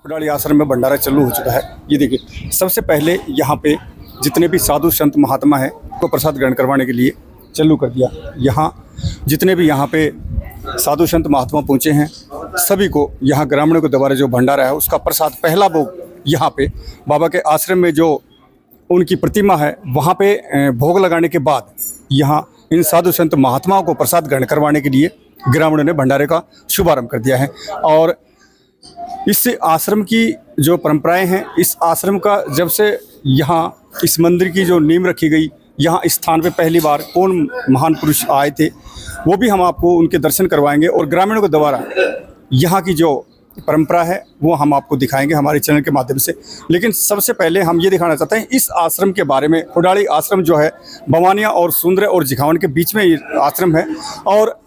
खुडाली आश्रम में भंडारा चालू हो चुका है। ये देखिए, सबसे पहले यहाँ पे जितने भी साधु संत महात्मा हैं को प्रसाद ग्रहण करवाने के लिए चालू कर दिया। यहाँ जितने भी यहाँ पे साधु संत महात्मा पहुँचे हैं, सभी को यहाँ ग्रामीणों के द्वारा जो भंडारा है उसका प्रसाद पहला भोग यहाँ पे बाबा के आश्रम में जो उनकी प्रतिमा है वहाँ पे भोग लगाने के बाद यहाँ इन साधु संत महात्माओं को प्रसाद ग्रहण करवाने के लिए ग्रामीणों ने भंडारे का शुभारंभ कर दिया है। और इस आश्रम की जो परंपराएं हैं, इस आश्रम का जब से यहाँ इस मंदिर की जो नींव रखी गई, यहाँ इस स्थान पे पहली बार कौन महान पुरुष आए थे वो भी हम आपको उनके दर्शन करवाएंगे और ग्रामीणों के द्वारा यहाँ की जो परंपरा है वो हम आपको दिखाएंगे हमारे चैनल के माध्यम से। लेकिन सबसे पहले हम ये दिखाना चाहते हैं इस आश्रम के बारे में। खुडाली आश्रम जो है बवानिया और सुंदर और जिखावन के बीच में ये आश्रम है और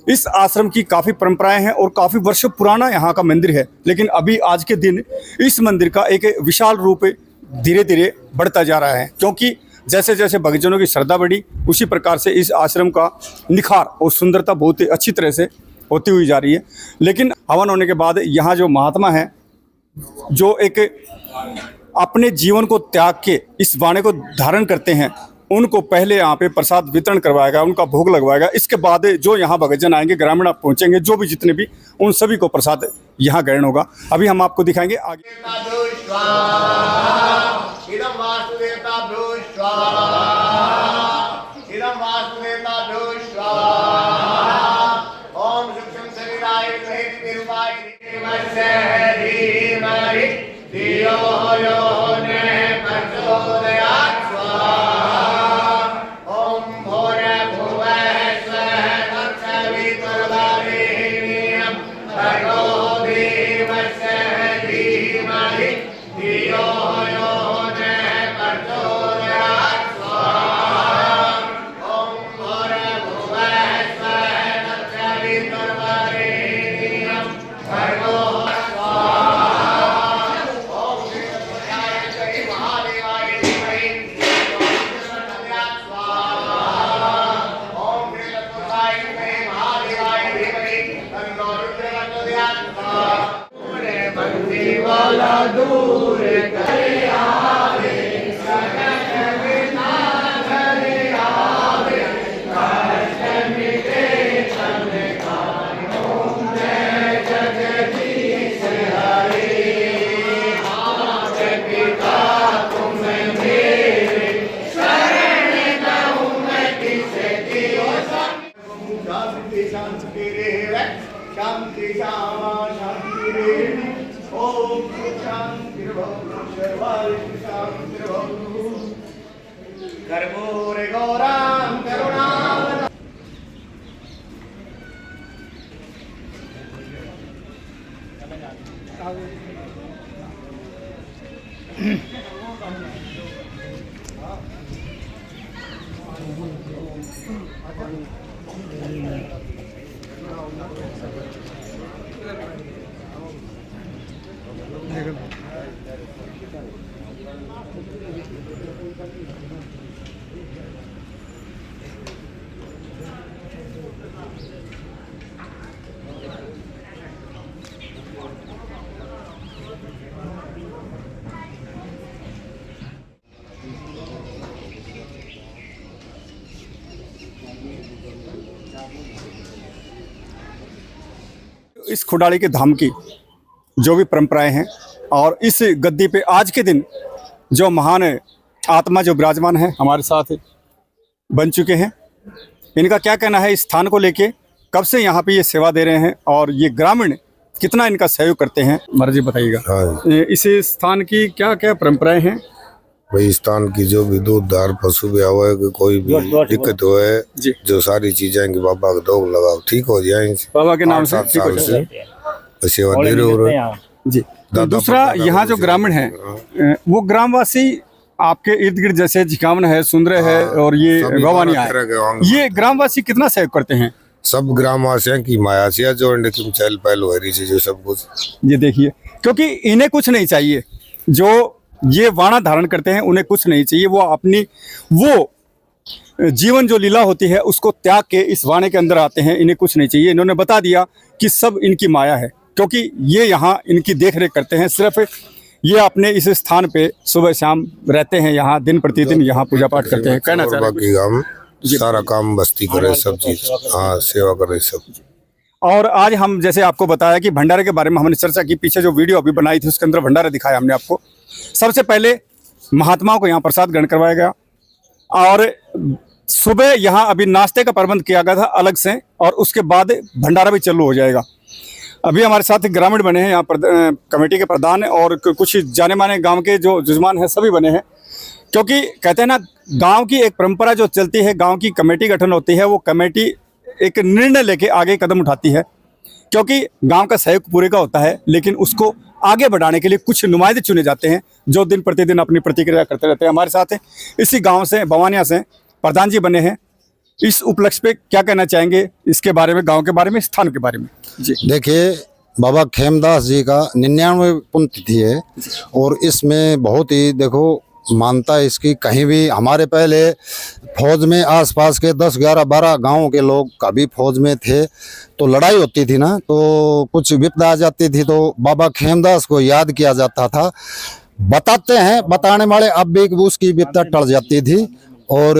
इस आश्रम की काफ़ी परंपराएं हैं और काफ़ी वर्षों पुराना यहाँ का मंदिर है। लेकिन अभी आज के दिन इस मंदिर का एक विशाल रूप धीरे धीरे बढ़ता जा रहा है, क्योंकि जैसे जैसे भक्तजनों की श्रद्धा बढ़ी उसी प्रकार से इस आश्रम का निखार और सुंदरता बहुत ही अच्छी तरह से होती हुई जा रही है। लेकिन हवन होने के बाद यहाँ जो महात्मा हैं जो एक अपने जीवन को त्याग के इस वाणी को धारण करते हैं, उनको पहले यहाँ पे प्रसाद वितरण करवाएगा, उनका भोग लगवाएगा। इसके बाद जो यहाँ भक्तजन आएंगे, ग्रामीण पहुँचेंगे, जो भी जितने भी, उन सभी को प्रसाद यहाँ ग्रहण होगा। अभी हम आपको दिखाएंगे आगे। शांति श्यामा शांति रे ओम शांति शांति कर्पूर गौराम करुणा इस खुडाली के धाम की जो भी परंपराएं हैं और इस गद्दी पे आज के दिन जो महान आत्मा जो विराजमान है हमारे साथ बन चुके हैं, इनका क्या कहना है इस स्थान को लेके, कब से यहाँ पे ये सेवा दे रहे हैं और ये ग्रामीण कितना इनका सहयोग करते हैं, महाराज जी बताइएगा। इस स्थान की क्या क्या परंपराएं हैं? भाई स्थान की जो भी दूधदार पशु भी आवे, कोई भी दिक्कत हो है, जो सारी चीजें कि बाबा का दोग लगाओ ठीक हो जाए, बाबा के नाम से ठीक हो जाए, सेवा दे रहे हो जी। तो दूसरा यहाँ जो ग्रामीण है वो ग्रामवासी आपके इर्द गिर्द जैसे झिकावन है, सुंदर है और ये सभी गवानिया तरह है, के वांग। ये ग्रामवासी कितना सहयोग करते हैं? सब ग्रामवासियों की मायासिया जो तुम चहल पहल हो रही चीजें सब कुछ। ये देखिए, क्योंकि इन्हें कुछ नहीं चाहिए, जो ये वाणा धारण करते हैं उन्हें कुछ नहीं चाहिए, वो अपनी वो जीवन जो लीला होती है उसको त्याग के इस वाणे के अंदर आते हैं। इन्हें कुछ नहीं चाहिए, इन्होंने बता दिया कि सब इनकी माया है, क्योंकि ये यहाँ इनकी देख रेख करते हैं। सिर्फ ये अपने इस स्थान पे सुबह शाम रहते हैं, यहाँ दिन प्रतिदिन यहाँ पूजा पाठ करते हैं। कहना और चाह रहे बाकी काम सारा काम बस्ती करे, सब चीज हाँ सेवा करे सब। और आज हम जैसे आपको बताया कि भंडारे के बारे में हमने चर्चा की, पीछे जो वीडियो अभी बनाई थी उसके अंदर भंडारा दिखाया हमने आपको। सबसे पहले महात्माओं को यहाँ प्रसाद ग्रहण करवाया गया और सुबह यहाँ अभी नाश्ते का प्रबंध किया गया था अलग से, और उसके बाद भंडारा भी चालू हो जाएगा। अभी हमारे साथ ग्रामीण बने हैं यहाँ पर, कमेटी के प्रधान और कुछ जाने माने गांव के जो जजमान हैं सभी बने हैं, क्योंकि कहते हैं ना गांव की एक परंपरा जो चलती है, गांव की कमेटी गठन होती है, वो कमेटी एक निर्णय लेके आगे कदम उठाती है, क्योंकि गांव का सहयोग पूरे का होता है, लेकिन उसको आगे बढ़ाने के लिए कुछ नुमाइंदे चुने जाते हैं जो दिन प्रतिदिन अपनी प्रतिक्रिया करते रहते हैं। हमारे साथ इसी गाँव से बवानिया से प्रधान जी बने हैं। इस उपलक्ष्य पे क्या कहना चाहेंगे, इसके बारे में, गांव के बारे में, स्थान के बारे में? जी देखिए, बाबा खेमदास जी का 99 पुण्यतिथि है और इसमें बहुत ही देखो मानता है इसकी। कहीं भी हमारे पहले फौज में आसपास के 10, 11, 12 गाँव के लोग कभी फौज में थे तो लड़ाई होती थी ना, तो कुछ विपदा आ जाती थी तो बाबा खेमदास को याद किया जाता था। बताते हैं बताने वाले, अब भी उसकी विपदा टल जाती थी। और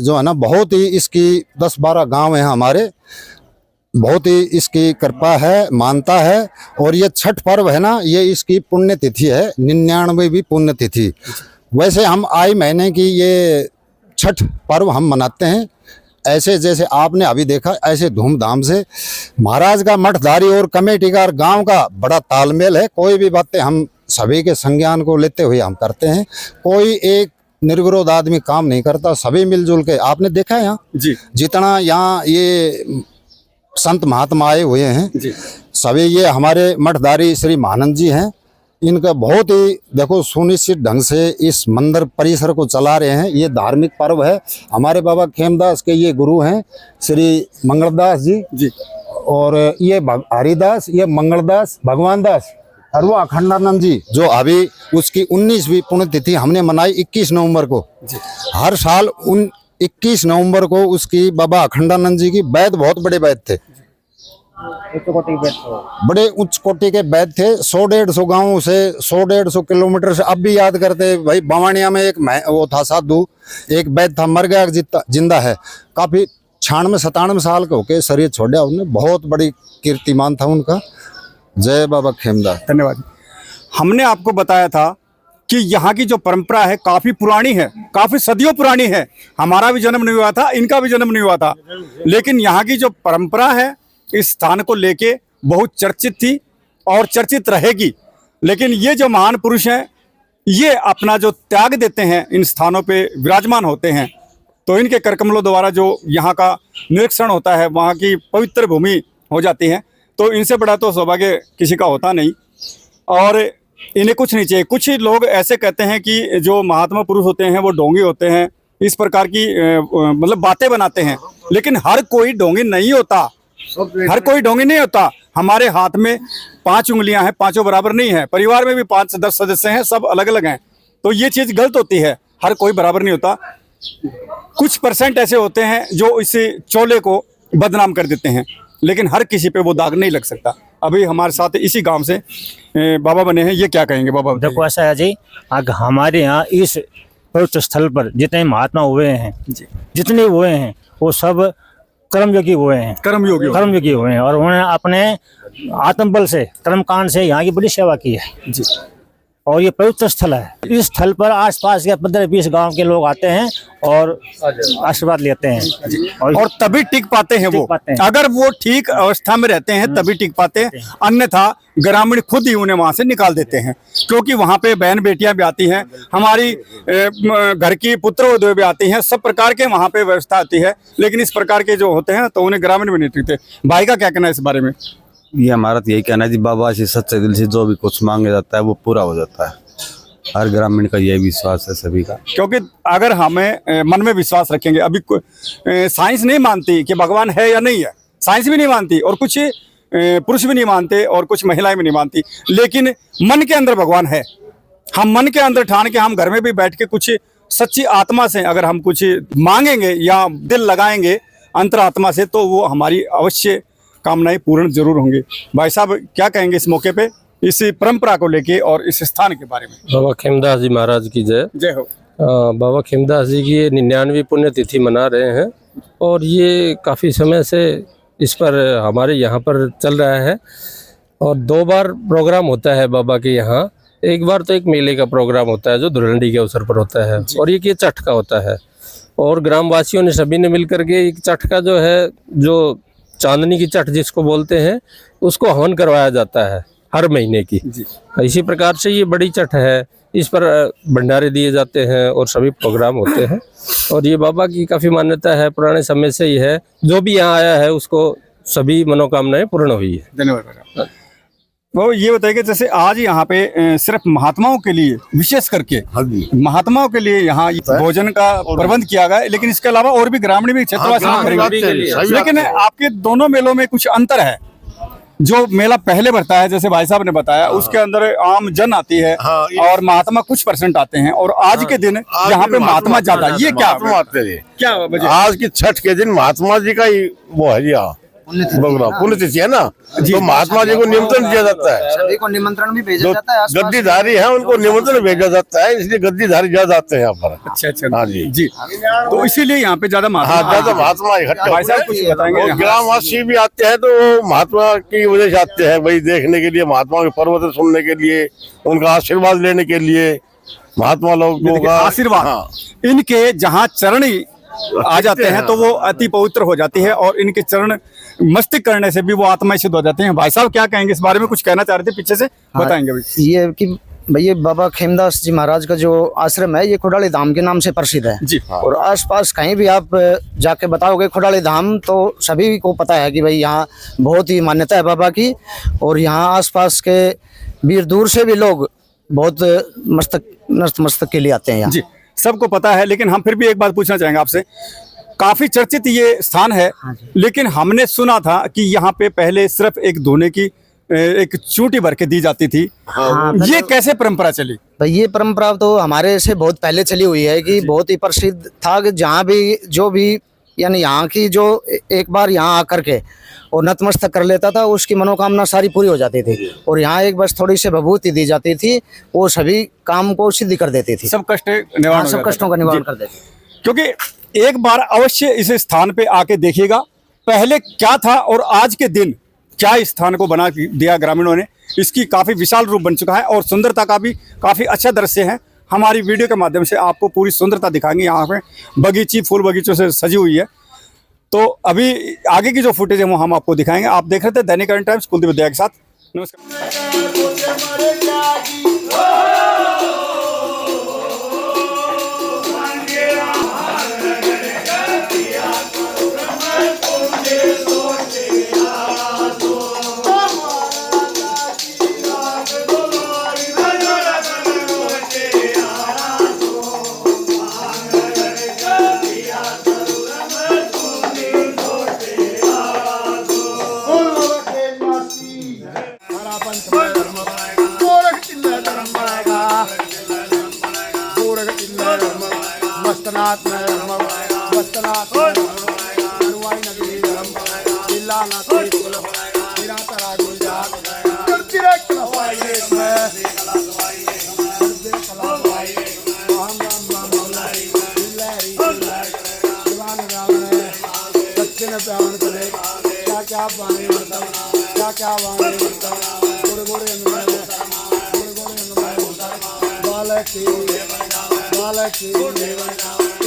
जो है ना बहुत ही इसकी 10-12 गांव हैं हमारे, बहुत ही इसकी कृपा है, मानता है। और ये छठ पर्व है ना, ये इसकी पुण्यतिथि है, 99वीं पुण्यतिथि। वैसे हम आई महीने की ये छठ पर्व हम मनाते हैं, ऐसे जैसे आपने अभी देखा ऐसे धूमधाम से। महाराज का मठधारी और कमेटी का और गाँव का बड़ा तालमेल है। कोई भी बातें हम सभी के संज्ञान को लेते हुए हम करते हैं। कोई एक निर्विरोध आदमी काम नहीं करता, सभी मिलजुल के। आपने देखा है यहाँ जी, जितना यहाँ ये संत महात्मा आए हुए हैं जी, सभी, ये हमारे मठधारी श्री महानंद जी हैं। इनका बहुत ही देखो सुनिश्चित ढंग से इस मंदिर परिसर को चला रहे हैं। ये धार्मिक पर्व है। हमारे बाबा खेमदास के ये गुरु हैं श्री मंगलदास जी जी, और ये हरिदास, ये मंगलदास, भगवान दास और वो अखंडानंद जी, जो अभी उसकी 19वीं पुण्यतिथि हमने मनाई 21 नवंबर को। हर साल 21 नवंबर को उसकी बाबा अखंडानंद जी की वैद, बहुत बड़े वैद थे, बड़े उच्च कोटि के वैद थे। 100-150 गाँव से 100-150 किलोमीटर से, अब भी याद करते भाई। बवानिया में एक वो था साधु, एक वैद था, मर गया जिंदा है, काफी 96-97 साल के होके शरीर छोड़ा उन्होंने, बहुत बड़ी कीर्तिमान था उनका। जय बाबा खेमदास। धन्यवाद। हमने आपको बताया था कि यहाँ की जो परंपरा है काफ़ी पुरानी है, काफ़ी सदियों पुरानी है। हमारा भी जन्म नहीं हुआ था, इनका भी जन्म नहीं हुआ था, लेकिन यहाँ की जो परंपरा है इस स्थान को लेके बहुत चर्चित थी और चर्चित रहेगी। लेकिन ये जो महान पुरुष हैं, ये अपना जो त्याग देते हैं, इन स्थानों पे विराजमान होते हैं, तो इनके करकमलों द्वारा जो यहाँ का निरीक्षण होता है, वहाँ की पवित्र भूमि हो जाती है। तो इनसे बड़ा तो सौभाग्य किसी का होता नहीं, और इन्हें कुछ नहीं चाहिए। कुछ लोग ऐसे कहते हैं कि जो महात्मा पुरुष होते हैं वो ढोंगी होते हैं, इस प्रकार की मतलब बातें बनाते हैं, लेकिन हर कोई ढोंगी नहीं होता, हर कोई ढोंगी नहीं होता। हमारे हाथ में 5 उंगलियां हैं, पांचों बराबर नहीं है। परिवार में भी 5 से 10 सदस्य हैं, सब अलग अलग हैं, तो ये चीज़ गलत होती है। हर कोई बराबर नहीं होता। कुछ % ऐसे होते हैं जो इस चोले को बदनाम कर देते हैं, लेकिन हर किसी पे वो दाग नहीं लग सकता। अभी हमारे साथ इसी गांव से बाबा बने हैं, ये क्या कहेंगे बाबा? देखो ऐसा है जी, हमारे यहाँ इस पवित्र स्थल पर जितने महात्मा हुए हैं, जितने हुए हैं, वो सब कर्मयोगी हुए हैं, कर्मयोगी हुए हैं, और उन्होंने अपने आत्मबल से, कर्मकांड से यहाँ की बड़ी सेवा की है जी। और ये पवित्र स्थल है। इस स्थल पर आसपास के 15-20 गांव के लोग आते हैं और आशीर्वाद लेते हैं, और तभी टिक पाते हैं वो। अगर वो ठीक अवस्था में रहते हैं तभी टिक पाते हैं, अन्यथा ग्रामीण खुद ही उन्हें वहां से निकाल देते हैं। क्योंकि वहां पे बहन बेटियां भी आती हैं, हमारी घर की पुत्र वधू भी आती हैं, सब प्रकार के वहां पे व्यवस्था आती है, लेकिन इस प्रकार के जो होते हैं तो उन्हें ग्रामीण भी नहीं टिकते। भाई का क्या कहना है इस बारे में? ये हमारा तो यही कहना है जी, बाबा से सच्चे दिल से जो भी कुछ मांगे जाता है वो पूरा हो जाता है। हर ग्रामीण का यही विश्वास है सभी का। क्योंकि अगर हमें मन में विश्वास रखेंगे, अभी साइंस नहीं मानती कि भगवान है या नहीं है, साइंस भी नहीं मानती और कुछ पुरुष भी नहीं मानते और कुछ महिलाएं भी नहीं मानती, लेकिन मन के अंदर भगवान है। हम मन के अंदर ठान के हम घर में भी बैठ के कुछ सच्ची आत्मा से अगर हम कुछ मांगेंगे या दिल लगाएंगे अंतरात्मा से, तो वो हमारी अवश्य कामनाएं पूर्ण जरूर होंगी। भाई साहब क्या कहेंगे इस मौके पे, इस परंपरा को लेके और इस स्थान के बारे में? बाबा खेमदास जी महाराज की जय। जय हो। बाबा खेमदास जी की 99वीं पुण्यतिथि मना रहे हैं और ये काफ़ी समय से इस पर हमारे यहाँ पर चल रहा है और 2 बार प्रोग्राम होता है बाबा के यहाँ। एक बार तो एक मेले का प्रोग्राम होता है जो धुलंडी के अवसर पर होता है और एक ये चट का होता है, और ग्रामवासियों ने सभी ने मिल करके एक चट का जो है, जो चांदनी की चट जिसको बोलते हैं, उसको हवन करवाया जाता है हर महीने की। इसी प्रकार से ये बड़ी चट है, इस पर भंडारे दिए जाते हैं और सभी प्रोग्राम होते हैं और ये बाबा की काफ़ी मान्यता है, पुराने समय से ही है। जो भी यहाँ आया है उसको सभी मनोकामनाएं पूर्ण हुई है। धन्यवाद। वो ये बताइए कि जैसे आज यहाँ पे सिर्फ महात्माओं के लिए, विशेष करके महात्माओं के लिए यहाँ भोजन का प्रबंध किया गया है, लेकिन इसके अलावा और भी ग्रामीण भी क्षेत्रवासी करेंगे। लेकिन आपके दोनों मेलों में कुछ अंतर है। जो मेला पहले बढ़ता है, जैसे भाई साहब ने बताया, उसके अंदर आम जन आती है और महात्मा कुछ % आते हैं, और आज के दिन यहाँ पे महात्मा ज्यादा। ये क्या वजह? आज की छठ के दिन महात्मा जी का ही वो है यहाँ पुण्यतिथि है ना, तो महात्मा जी को निमंत्रण दिया जाता है, सभी को निमंत्रण भी भेजा जाता है। गद्दीधारी है उनको निमंत्रण भेजा जाता है, इसलिए गद्दीधारी ज्यादा आते हैं यहाँ पर। अच्छा। हाँ जी जी, तो इसीलिए यहाँ पे ज्यादा महात्मा इकट्ठा। भाई साहब कुछ बताएंगे? ग्रामवासी भी आते हैं तो वो महात्मा की वजह से आते हैं, वही देखने के लिए, महात्मा के पर्वत सुनने के लिए, उनका आशीर्वाद लेने के लिए। महात्मा लोगों का आशीर्वाद, इनके जहाँ चरण आ जाते हैं तो वो अति पवित्र हो जाती है, और इनके चरण मस्तिष्क करने से भी वो आत्मा शुद्ध हो जाते हैं। भाई साहब क्या कहेंगे इस बारे में? कुछ कहना चाह रहे थे पीछे से, बताएंगे भाई। ये कि भैया बाबा खेमदास जी महाराज का जो आश्रम है, ये खुडाली धाम के नाम से प्रसिद्ध है जी। और आसपास कहीं भी आप जाके बताओगे खुडाली धाम, तो सभी को पता है कि भाई यहाँ बहुत ही मान्यता है बाबा की, और यहाँ आसपास के वीर दूर से भी लोग बहुत नतमस्तक के लिए आते हैं यहाँ। जी, सबको पता है, लेकिन हम फिर भी एक बात पूछना चाहेंगे आपसे। काफी चर्चित ये स्थान है, लेकिन हमने सुना था कि यहाँ पे पहले सिर्फ एक धोने की एक चूंटी भर के दी जाती थी। ये कैसे परंपरा चली? भाई ये परंपरा तो हमारे से बहुत पहले चली हुई है कि बहुत ही प्रसिद्ध था कि जहाँ भी जो भी यानी यहाँ की जो एक बार यहाँ आकर के और नतमस्तक कर लेता था, उसकी मनोकामना सारी पूरी हो जाती थी, और यहाँ एक बस थोड़ी सी विभूति दी जाती थी, वो सभी काम को सिद्ध कर देती थी, सब निवारण, सब कष्टों का निवारण कर देती। क्योंकि एक बार अवश्य इस स्थान पे आके देखिएगा, पहले क्या था और आज के दिन क्या इस स्थान को बना दिया ग्रामीणों ने। इसकी काफी विशाल रूप बन चुका है और सुंदरता का भी काफी अच्छा दृश्य है। हमारी वीडियो के माध्यम से आपको पूरी सुंदरता दिखाएंगे। यहाँ पे बगीची फूल बगीचों से सजी हुई है। तो अभी आगे की जो फुटेज है वो हम आपको दिखाएंगे। आप देख रहे थे दैनिक करंट टाइम्स, कुलदीप विद्या के साथ। नमस्कार।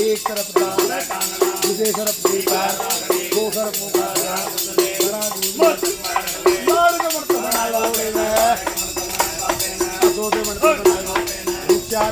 एक तरफ दूसरे तरफ दो तरफ उच्चार